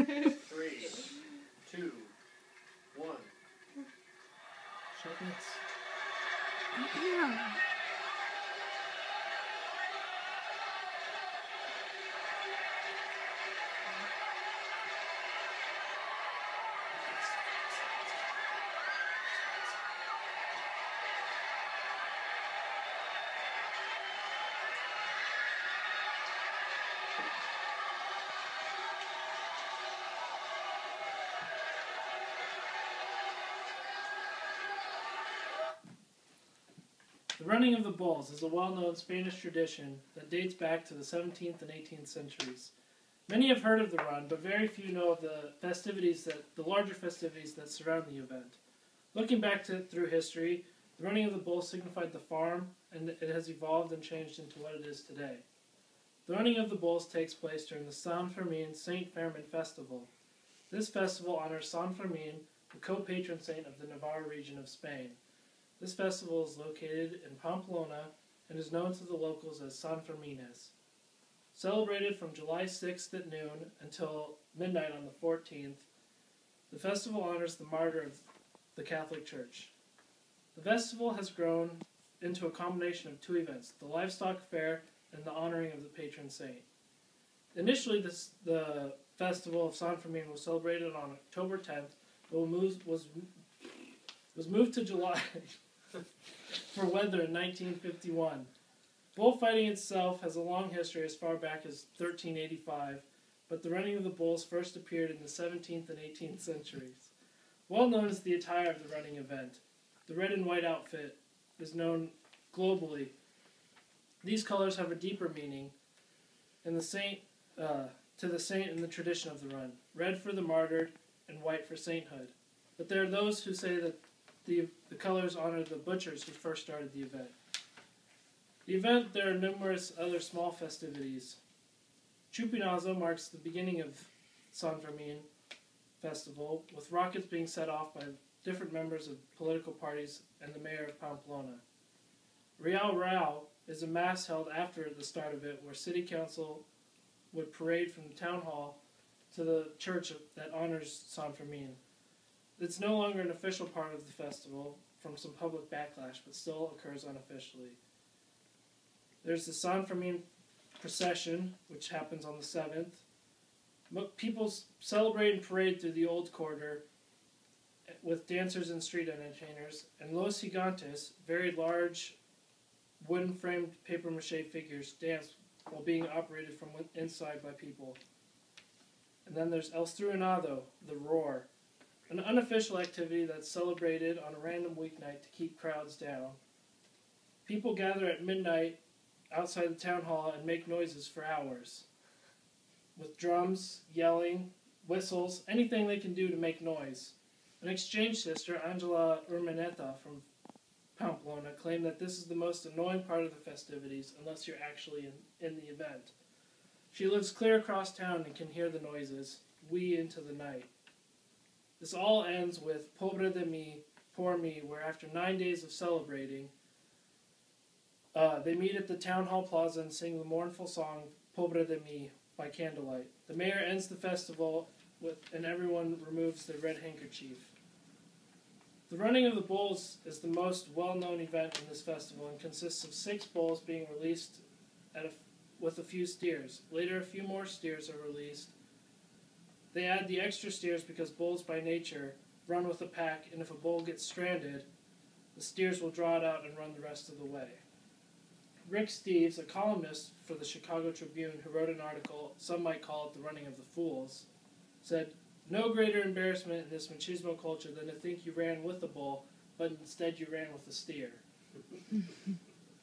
3, 2, 1. Shut this. Yeah. The running of the bulls is a well-known Spanish tradition that dates back to the 17th and 18th centuries. Many have heard of the run, but very few know of the larger festivities that surround the event. Looking back through history, the running of the bulls signified the farm, and it has evolved and changed into what it is today. The running of the bulls takes place during the San Fermin Saint Fermin festival. This festival honors San Fermin, the co-patron saint of the Navarre region of Spain. This festival is located in Pamplona and is known to the locals as San Fermines. Celebrated from July 6th at noon until midnight on the 14th, the festival honors the martyr of the Catholic Church. The festival has grown into a combination of two events, the livestock fair and the honoring of the patron saint. Initially, the festival of San Fermin was celebrated on October 10th, but was moved to July for weather in 1951. Bullfighting itself has a long history as far back as 1385, but the running of the bulls first appeared in the 17th and 18th centuries. Well known is the attire of the running event. The red and white outfit is known globally. These colors have a deeper meaning to the saint in the tradition of the run. Red for the martyred and white for sainthood. But there are those who say that the colors honor the butchers who first started the event. There are numerous other small festivities. Chupinazo marks the beginning of San Fermin festival, with rockets being set off by different members of political parties and the mayor of Pamplona. Real Real is a mass held after the start of it, where city council would parade from the town hall to the church that honors San Fermin. It's no longer an official part of the festival from some public backlash, but still occurs unofficially. There's the San Fermin procession, which happens on the 7th. People celebrate and parade through the old quarter with dancers and street entertainers, and Los Gigantes, very large wooden-framed papier-mâché figures, dance while being operated from inside by people. And then there's El Struenado, the roar, an unofficial activity that's celebrated on a random weeknight to keep crowds down. People gather at midnight outside the town hall and make noises for hours, with drums, yelling, whistles, anything they can do to make noise. An exchange sister, Angela Urmeneta from Pamplona, claimed that this is the most annoying part of the festivities unless you're actually in the event. She lives clear across town and can hear the noises, wee into the night. This all ends with Pobre de mi, Poor Me, where after 9 days of celebrating, they meet at the town hall plaza and sing the mournful song Pobre de mi by candlelight. The mayor ends the festival and everyone removes their red handkerchief. The running of the bulls is the most well-known event in this festival and consists of 6 bulls being released with a few steers. Later, a few more steers are released. They add the extra steers because bulls by nature run with a pack, and if a bull gets stranded, the steers will draw it out and run the rest of the way. Rick Steves, a columnist for the Chicago Tribune who wrote an article, some might call it the running of the fools, said, "No greater embarrassment in this machismo culture than to think you ran with a bull, but instead you ran with a steer."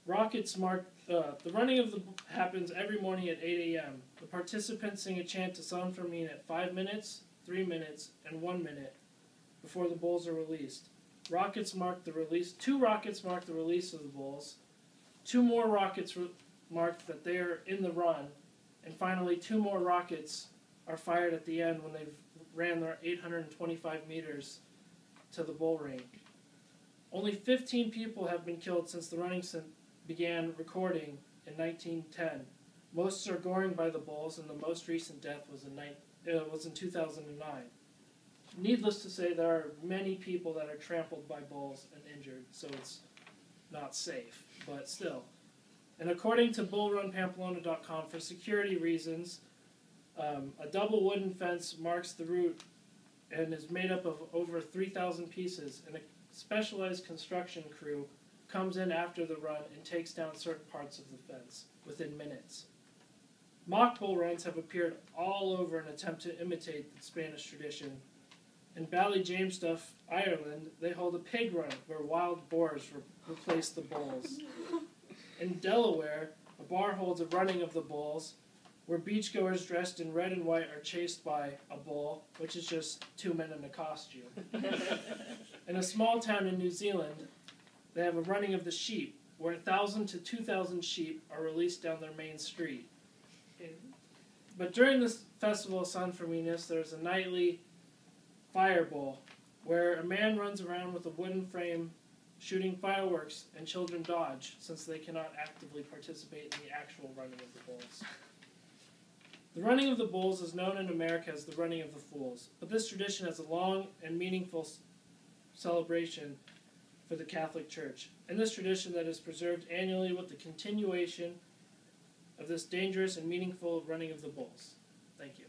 The running of happens every morning at 8 a.m. The participants sing a chant to San Fermin at 5 minutes, 3 minutes, and 1 minute before the bulls are released. 2 rockets mark the release of the bulls. 2 more rockets mark that they are in the run, and finally 2 more rockets are fired at the end when they've ran their 825 meters to the bull ring. Only 15 people have been killed since the running began recording in 1910. Most are goring by the bulls, and the most recent death was in was in 2009. Needless to say, there are many people that are trampled by bulls and injured, so it's not safe, but still. And according to bullrunpamplona.com, for security reasons, a double wooden fence marks the route and is made up of over 3,000 pieces, and a specialized construction crew comes in after the run and takes down certain parts of the fence within minutes. Mock bull runs have appeared all over in an attempt to imitate the Spanish tradition. In Ballyjamestuff, Ireland, they hold a pig run where wild boars replace the bulls. In Delaware, a bar holds a running of the bulls, where beachgoers dressed in red and white are chased by a bull, which is just two men in a costume. In a small town in New Zealand, they have a running of the sheep, where 1,000 to 2,000 sheep are released down their main street. But during this festival of San Ferminas, there's a nightly fire bowl, where a man runs around with a wooden frame shooting fireworks, and children dodge, since they cannot actively participate in the actual running of the bulls. The running of the bulls is known in America as the running of the fools, but this tradition has a long and meaningful celebration for the Catholic Church, and this tradition that is preserved annually with the continuation of this dangerous and meaningful running of the bulls. Thank you.